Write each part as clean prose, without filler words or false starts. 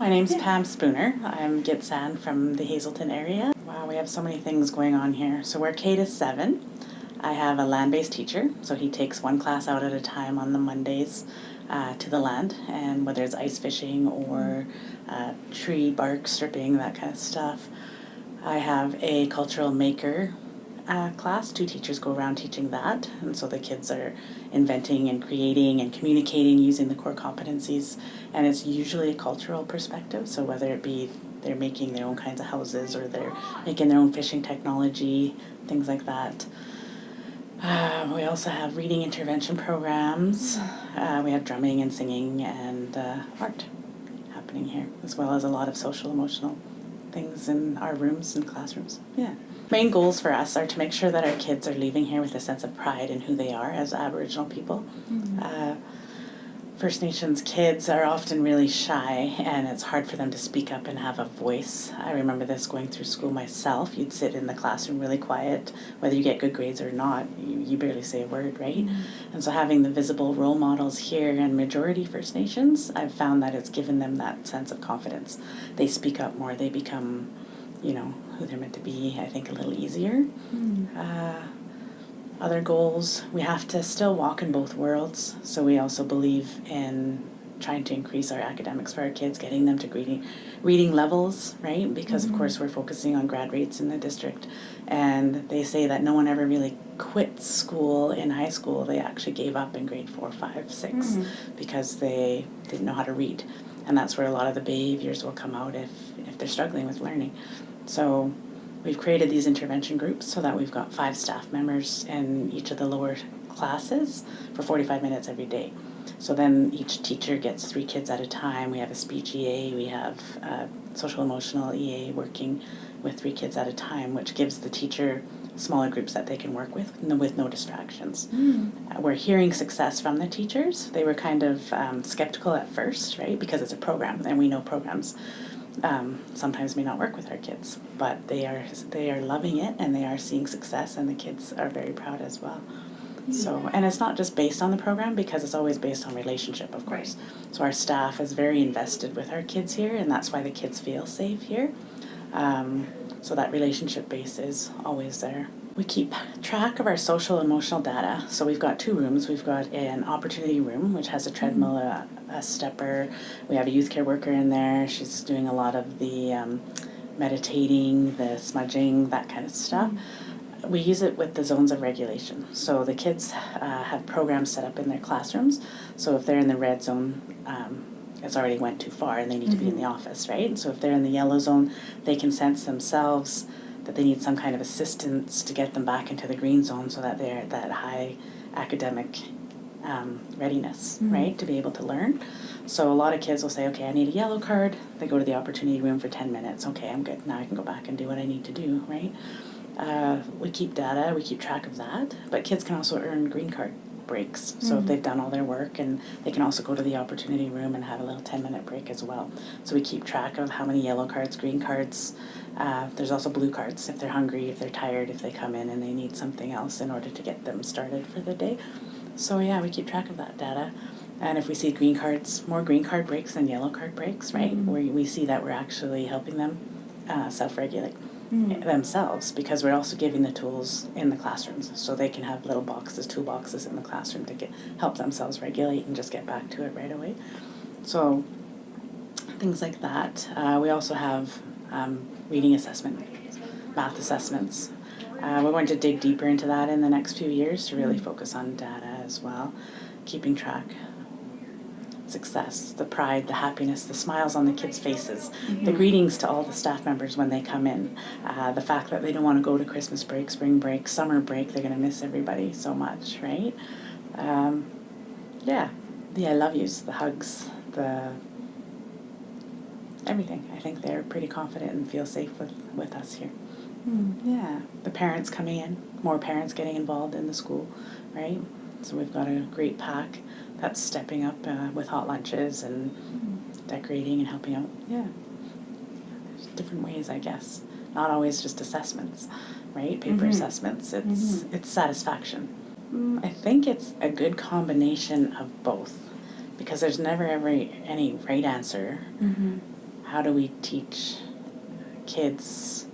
My name's Pam Spooner. I'm Gitsan from the Hazelton area. Wow, we have so many things going on here. So we're K to 7. I have a land-based teacher, so he takes one class out at a time on the Mondays to the land, and whether it's ice fishing or tree bark stripping, that kind of stuff. I have a cultural maker class. 2 teachers go around teaching that, and so the kids are inventing and creating and communicating using the core competencies, and it's usually a cultural perspective. So whether it be they're making their own kinds of houses or they're making their own fishing technology, things like that. We also have reading intervention programs. We have drumming and singing and art happening here, as well as a lot of social emotional things in our rooms and classrooms. Yeah. Main goals for us are to make sure that our kids are leaving here with a sense of pride in who they are as Aboriginal people. First Nations kids are often really shy, and it's hard for them to speak up and have a voice. I remember this going through school myself. You'd sit in the classroom really quiet, whether you get good grades or not, you barely say a word, right? And so having the visible role models here and majority First Nations, I've found that it's given them that sense of confidence. They speak up more, they become, who they're meant to be, I think, a little easier. Other goals, we have to still walk in both worlds. So we also believe in trying to increase our academics for our kids, getting them to reading levels, right? Because of course we're focusing on grad rates in the district. And they say that no one ever really quit school in high school. They actually gave up in grade 4, 5, 6 because they didn't know how to read. And that's where a lot of the behaviors will come out if they're struggling with learning. So we've created these intervention groups so that we've got 5 staff members in each of the lower classes for 45 minutes every day. So then each teacher gets 3 kids at a time. We have a speech EA, we have social emotional EA working with 3 kids at a time, which gives the teacher smaller groups that they can work with no distractions. We're hearing success from the teachers. They were kind of skeptical at first, right? Because it's a program, and we know programs sometimes may not work with our kids, but they are loving it, and they are seeing success, and the kids are very proud as well. So, and it's not just based on the program, because it's always based on relationship, of course. So our staff is very invested with our kids here, and that's why the kids feel safe here. So that relationship base is always there. We keep track of our social emotional data. So we've got 2 rooms. We've got an opportunity room, which has a treadmill, a stepper. We have a youth care worker in there. She's doing a lot of the meditating, the smudging, that kind of stuff. We use it with the zones of regulation. So the kids have programs set up in their classrooms. So if they're in the red zone, it's already went too far and they need to be in the office, right? And so if they're in the yellow zone, they can sense themselves that they need some kind of assistance to get them back into the green zone so that they're at that high academic readiness, right, to be able to learn. So a lot of kids will say, okay, I need a yellow card. They go to the opportunity room for 10 minutes. Okay, I'm good. Now I can go back and do what I need to do, right? We keep data, we keep track of that, but kids can also earn green card breaks. So if they've done all their work, and they can also go to the opportunity room and have a little 10-minute break as well. So we keep track of how many yellow cards, green cards. There's also blue cards if they're hungry, if they're tired, if they come in and they need something else in order to get them started for the day. So yeah, we keep track of that data. And if we see green cards, more green card breaks than yellow card breaks, right? Where we see that we're actually helping them self-regulate themselves, because we're also giving the tools in the classrooms, so they can have little boxes, toolboxes in the classroom to help themselves regulate and just get back to it right away. So things like that. We also have reading assessment, math assessments. We're going to dig deeper into that in the next few years to really focus on data as well, keeping track. Success, the pride, the happiness, the smiles on the kids' faces, the greetings to all the staff members when they come in, the fact that they don't want to go to Christmas break, spring break, summer break, they're going to miss everybody so much, right? Yeah, the I love yous, the hugs, the everything. I think they're pretty confident and feel safe with us here. Yeah, the parents coming in, more parents getting involved in the school, right? So we've got a great pack that's stepping up with hot lunches and decorating and helping out. Yeah, there's different ways, I guess. Not always just assessments, right? Paper assessments. It's satisfaction. I think it's a good combination of both, because there's never ever any right answer. how do we teach kids,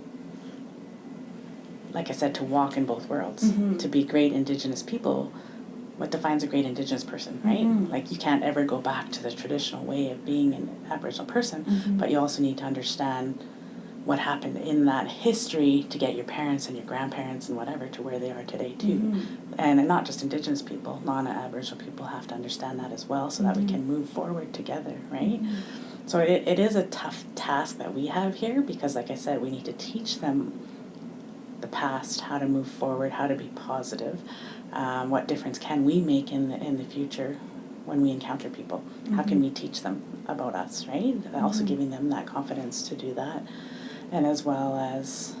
like I said, to walk in both worlds, to be great Indigenous people. What defines a great Indigenous person, right? Like, you can't ever go back to the traditional way of being an Aboriginal person, but you also need to understand what happened in that history to get your parents and your grandparents and whatever to where they are today too. And not just Indigenous people, non-Aboriginal people have to understand that as well, so that we can move forward together, right? So it is a tough task that we have here, because like I said, we need to teach them the past, how to move forward, how to be positive, what difference can we make in the future when we encounter people? How can we teach them about us, right? Also giving them that confidence to do that, and as well as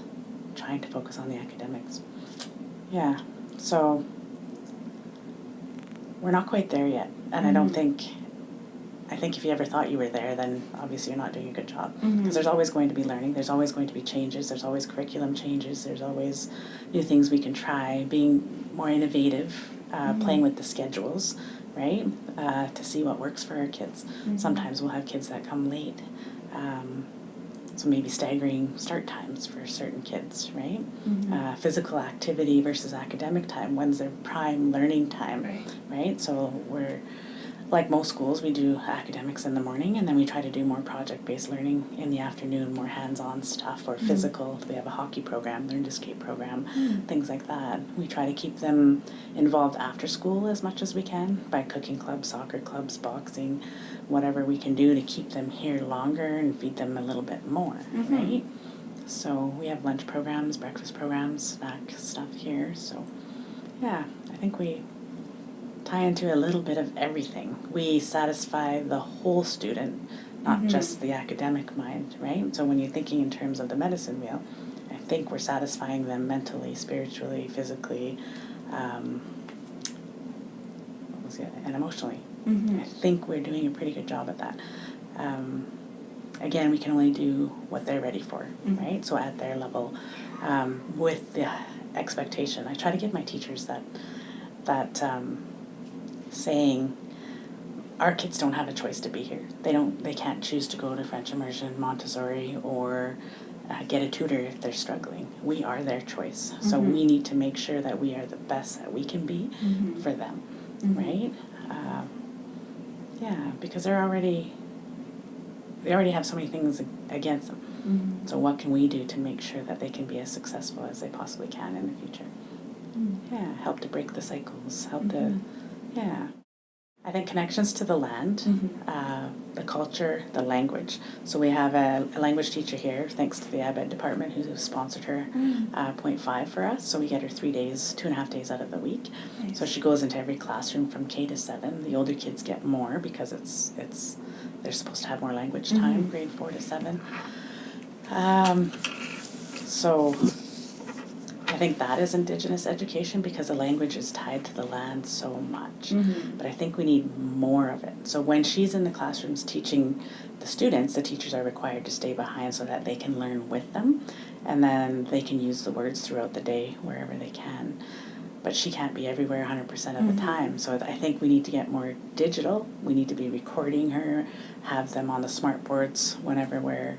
trying to focus on the academics. Yeah, so we're not quite there yet, and I think if you ever thought you were there, then obviously you're not doing a good job. Because there's always going to be learning, there's always going to be changes, there's always curriculum changes, there's always new things we can try, being more innovative, playing with the schedules, right, to see what works for our kids. Sometimes we'll have kids that come late, so maybe staggering start times for certain kids, right? Physical activity versus academic time, when's their prime learning time, right? So we're, like most schools, we do academics in the morning, and then we try to do more project-based learning in the afternoon, more hands-on stuff, or physical. We have a hockey program, learn to skate program, things like that. We try to keep them involved after school as much as we can by cooking clubs, soccer clubs, boxing, whatever we can do to keep them here longer and feed them a little bit more, right? So we have lunch programs, breakfast programs, snack stuff here. So yeah, I think we tie into a little bit of everything. We satisfy the whole student, not just the academic mind, right? So when you're thinking in terms of the medicine wheel, I think we're satisfying them mentally, spiritually, physically, and emotionally. I think we're doing a pretty good job at that. Again, we can only do what they're ready for, right? So at their level, with the expectation. I try to give my teachers that saying, our kids don't have a choice to be here. They can't choose to go to French immersion, Montessori, or get a tutor if they're struggling. We are their choice. So we need to make sure that we are the best that we can be for them, right? Yeah, because they already have so many things against them. So what can we do to make sure that they can be as successful as they possibly can in the future? Yeah, help to break the cycles, help to, yeah. I think connections to the land, the culture, the language. So we have a language teacher here, thanks to the ABED department, who sponsored her 0.5 for us. So we get her 3 days, 2.5 days out of the week. Nice. So she goes into every classroom from K to 7. The older kids get more because they're supposed to have more language time, grade 4 to 7. So I think that is Indigenous education, because the language is tied to the land so much. But I think we need more of it. So when she's in the classrooms teaching the students, the teachers are required to stay behind so that they can learn with them, and then they can use the words throughout the day wherever they can. But she can't be everywhere 100% of the time. So I think we need to get more digital. We need to be recording her, have them on the smart boards whenever we're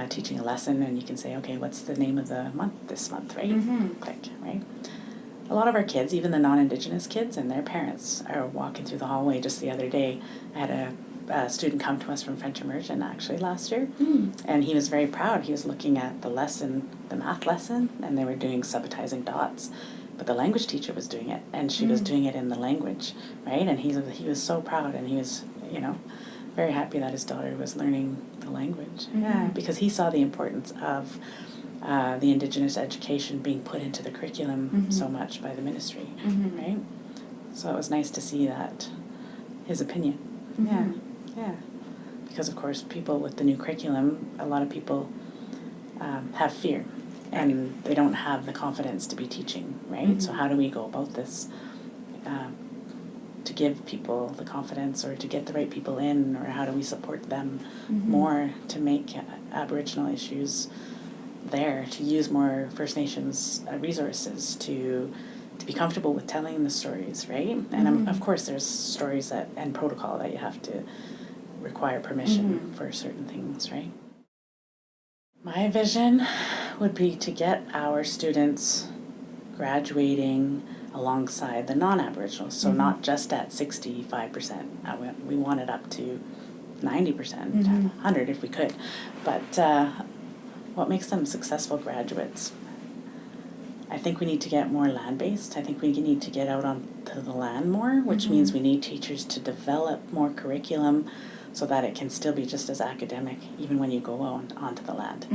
teaching a lesson, and you can say, okay, what's the name of the month this month, right? Click, right? A lot of our kids, even the non-Indigenous kids and their parents, are walking through the hallway. Just the other day, I had a student come to us from French immersion actually last year, and he was very proud. He was looking at the lesson, the math lesson, and they were doing subitizing dots, but the language teacher was doing it, and she was doing it in the language, right? And he was so proud, and he was, very happy that his daughter was learning the language. Yeah, because he saw the importance of the Indigenous education being put into the curriculum so much by the ministry, right? So it was nice to see that, his opinion. Yeah. Because of course, people with the new curriculum, a lot of people have fear, and they don't have the confidence to be teaching, right? So how do we go about this? To give people the confidence, or to get the right people in, or how do we support them more to make Aboriginal issues there, to use more First Nations resources, to be comfortable with telling the stories, right? And of course there's stories and protocol that you have to require permission for certain things, right? My vision would be to get our students graduating alongside the non-Aboriginals, so not just at 65%. We want it up to 90%, 100 if we could. But what makes them successful graduates? I think we need to get more land-based. I think we need to get out onto the land more, which means we need teachers to develop more curriculum so that it can still be just as academic even when you go onto the land,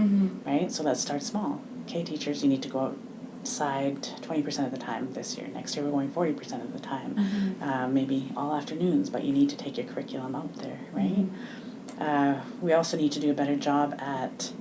right? So let's start small. Okay, teachers, you need to go outside 20% of the time this year. Next year we're going 40% of the time, maybe all afternoons, but you need to take your curriculum out there, right? We also need to do a better job at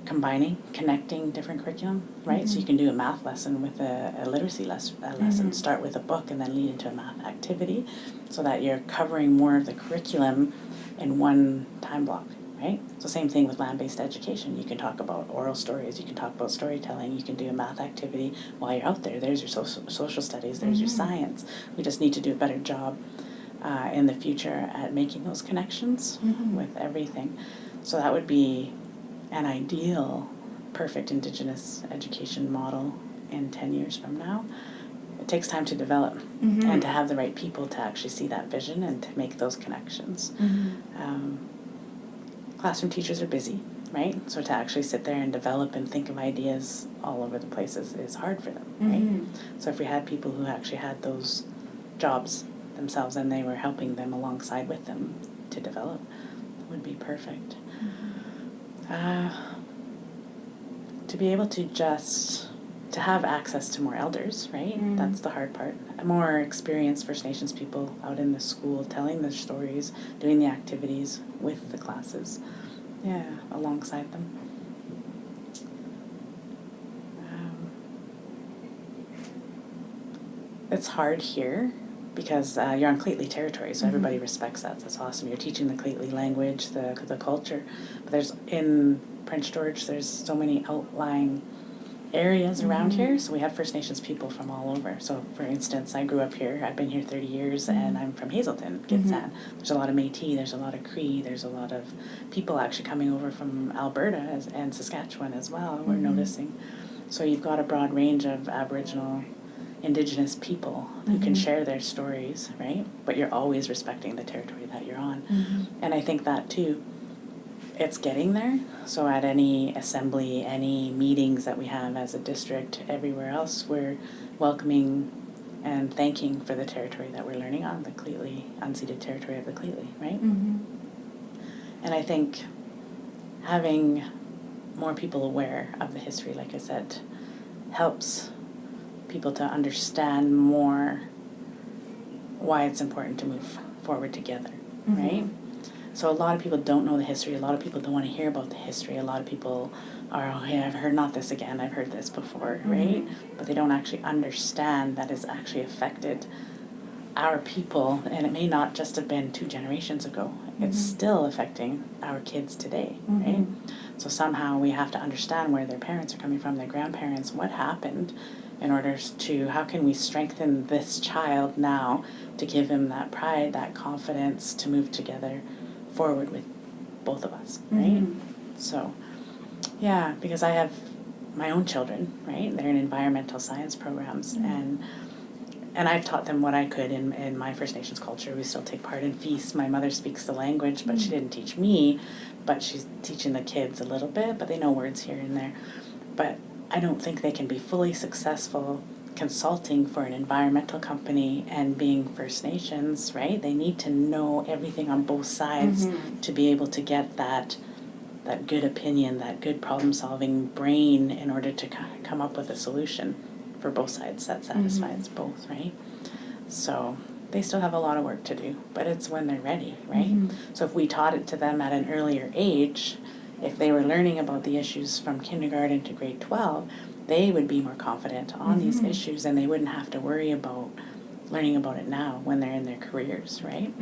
connecting different curriculum, right? So you can do a math lesson with a literacy lesson, start with a book and then lead into a math activity so that you're covering more of the curriculum in one time block, right? So same thing with land-based education. You can talk about oral stories, you can talk about storytelling, you can do a math activity while you're out there. There's your social studies, there's your science. We just need to do a better job in the future at making those connections with everything. So that would be an ideal, perfect Indigenous education model in 10 years from now. It takes time to develop and to have the right people to actually see that vision and to make those connections. Classroom teachers are busy, right? So to actually sit there and develop and think of ideas all over the place is hard for them, right? So if we had people who actually had those jobs themselves and they were helping them alongside with them to develop, it would be perfect. To be able to have access to more elders, right? That's the hard part. More experienced First Nations people out in the school telling their stories, doing the activities with the classes, alongside them. It's hard here because you're on Cleatly territory, so everybody respects that. That's awesome. You're teaching the Cleatly language, the culture. But in Prince George, there's so many outlying areas around here, so we have First Nations people from all over. So, for instance, I grew up here. I've been here 30 years, and I'm from Hazelton, Gitxsan. There's a lot of Métis, there's a lot of Cree, there's a lot of people actually coming over from Alberta and Saskatchewan as well, we're noticing. So you've got a broad range of Aboriginal Indigenous people who can share their stories, right? But you're always respecting the territory that you're on. And I think that too, it's getting there. So at any assembly, any meetings that we have as a district, everywhere else, we're welcoming and thanking for the territory that we're learning on, the Cleatly, unceded territory of the Cleatly, right? And I think having more people aware of the history, like I said, helps people to understand more why it's important to move forward together, right? So a lot of people don't know the history. A lot of people don't want to hear about the history. A lot of people are, oh, hey, I've heard not this again. I've heard this before, right? But they don't actually understand that it's actually affected our people, and it may not just have been 2 generations ago. It's still affecting our kids today, right? So somehow we have to understand where their parents are coming from, their grandparents, what happened, in order to, how can we strengthen this child now to give him that pride, that confidence to move together forward with both of us, right? So, yeah, because I have my own children, right? They're in environmental science programs, and I've taught them what I could in my First Nations culture. We still take part in feasts. My mother speaks the language, but she didn't teach me, but she's teaching the kids a little bit, but they know words here and there. But I don't think they can be fully successful consulting for an environmental company and being First Nations, right? They need to know everything on both sides to be able to get that good opinion, that good problem-solving brain in order to come up with a solution for both sides that satisfies both, right? So they still have a lot of work to do, but it's when they're ready, right? So if we taught it to them at an earlier age, if they were learning about the issues from kindergarten to grade 12, they would be more confident on these issues, and they wouldn't have to worry about learning about it now when they're in their careers, right?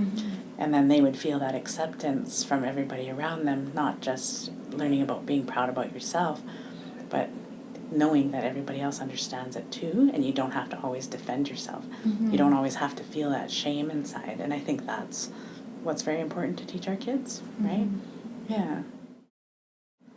And then they would feel that acceptance from everybody around them, not just learning about being proud about yourself, but knowing that everybody else understands it too, and you don't have to always defend yourself. You don't always have to feel that shame inside, and I think that's what's very important to teach our kids, right? Yeah.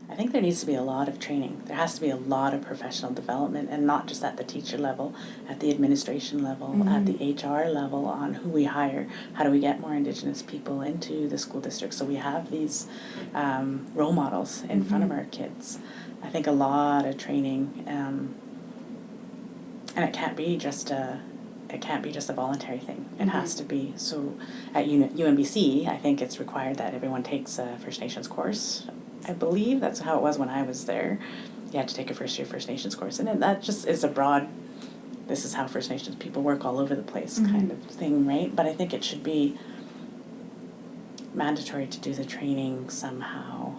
I think there needs to be a lot of training. There has to be a lot of professional development, and not just at the teacher level, at the administration level, at the HR level, on who we hire. How do we get more Indigenous people into the school district so we have these role models in front of our kids? I think a lot of training, and it can't be just a voluntary thing. It has to be. So at UNBC, I think it's required that everyone takes a First Nations course. I believe that's how it was when I was there. You had to take a first year First Nations course, and that just is a broad, this is how First Nations people work all over the place kind of thing, right? But I think it should be mandatory to do the training somehow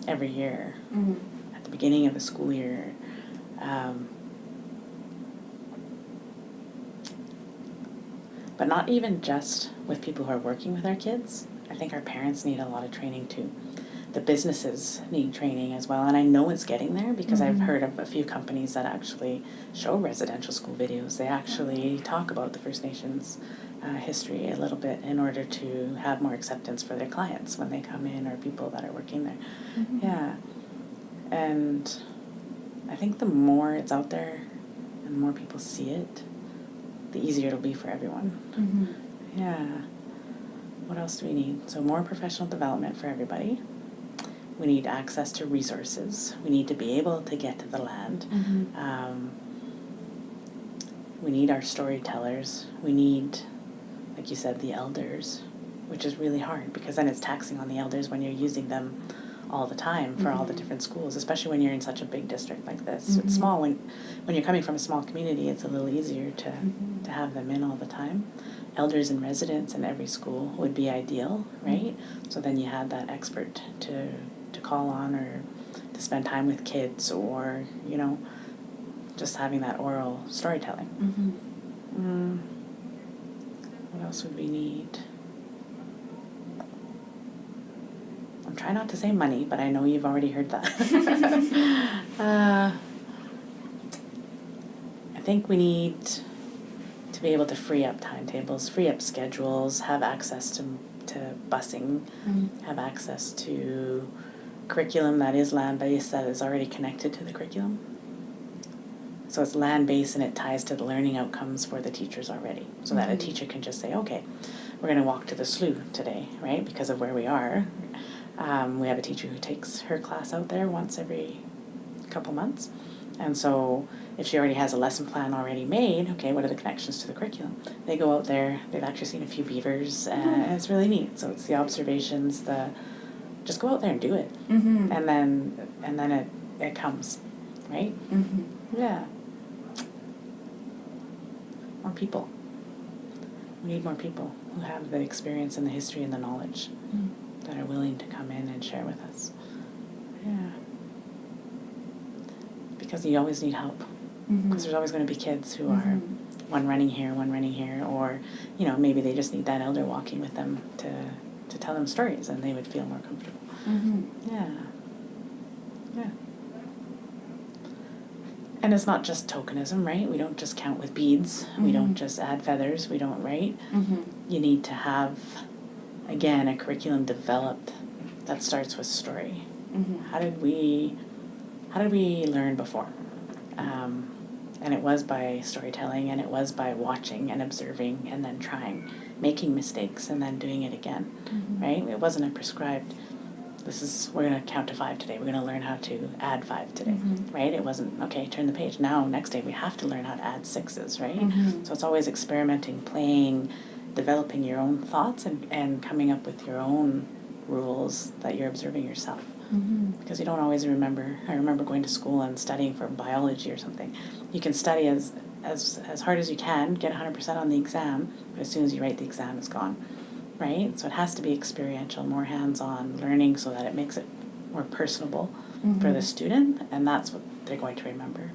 every year at the beginning of the school year. But not even just with people who are working with our kids. I think our parents need a lot of training too. The businesses need training as well, and I know it's getting there because I've heard of a few companies that actually show residential school videos. They actually talk about the First Nations history a little bit in order to have more acceptance for their clients when they come in, or people that are working there. Yeah. And I think the more it's out there and the more people see it, the easier it'll be for everyone. Yeah. What else do we need? So more professional development for everybody. We need access to resources. We need to be able to get to the land. We need our storytellers. We need, like you said, the elders, which is really hard because then it's taxing on the elders when you're using them all the time for all the different schools, especially when you're in such a big district like this. It's small. When you're coming from a small community, it's a little easier to have them in all the time. Elders and residents in every school would be ideal, right? So then you had that expert to call on, or to spend time with kids, or, you know, just having that oral storytelling. What else would we need? I'm trying not to say money, but I know you've already heard that. I think we need to be able to free up timetables, free up schedules, have access to busing, have access to curriculum that is land-based, that is already connected to the curriculum. So it's land-based and it ties to the learning outcomes for the teachers already, so that a teacher can just say, okay, we're going to walk to the slough today, right, because of where we are. We have a teacher who takes her class out there once every couple months. And so if she already has a lesson plan already made, okay, what are the connections to the curriculum? They go out there, they've actually seen a few beavers, and it's really neat. So it's the observations, just go out there and do it. And then it comes, right? Yeah. More people. We need more people who have the experience and the history and the knowledge that are willing to come in and share with us. Yeah. Because you always need help. Because there's always going to be kids who are one running here, or, you know, maybe they just need that elder walking with them to tell them stories, and they would feel more comfortable. Yeah. Yeah. And it's not just tokenism, right? We don't just count with beads. We don't just add feathers. We don't, right? You need to have, again, a curriculum developed that starts with story. How did we learn before? And it was by storytelling, and it was by watching and observing and then trying, making mistakes and then doing it again, right? It wasn't a prescribed, we're going to count to 5 today. We're going to learn how to add 5 today, right? It wasn't, okay, turn the page. Now, next day, we have to learn how to add 6s, right? So it's always experimenting, playing, developing your own thoughts and coming up with your own rules that you're observing yourself. Because you don't always remember. I remember going to school and studying for biology or something. You can study as hard as you can, get 100% on the exam, but as soon as you write the exam, it's gone, right? So it has to be experiential, more hands-on learning, so that it makes it more personable for the student, and that's what they're going to remember.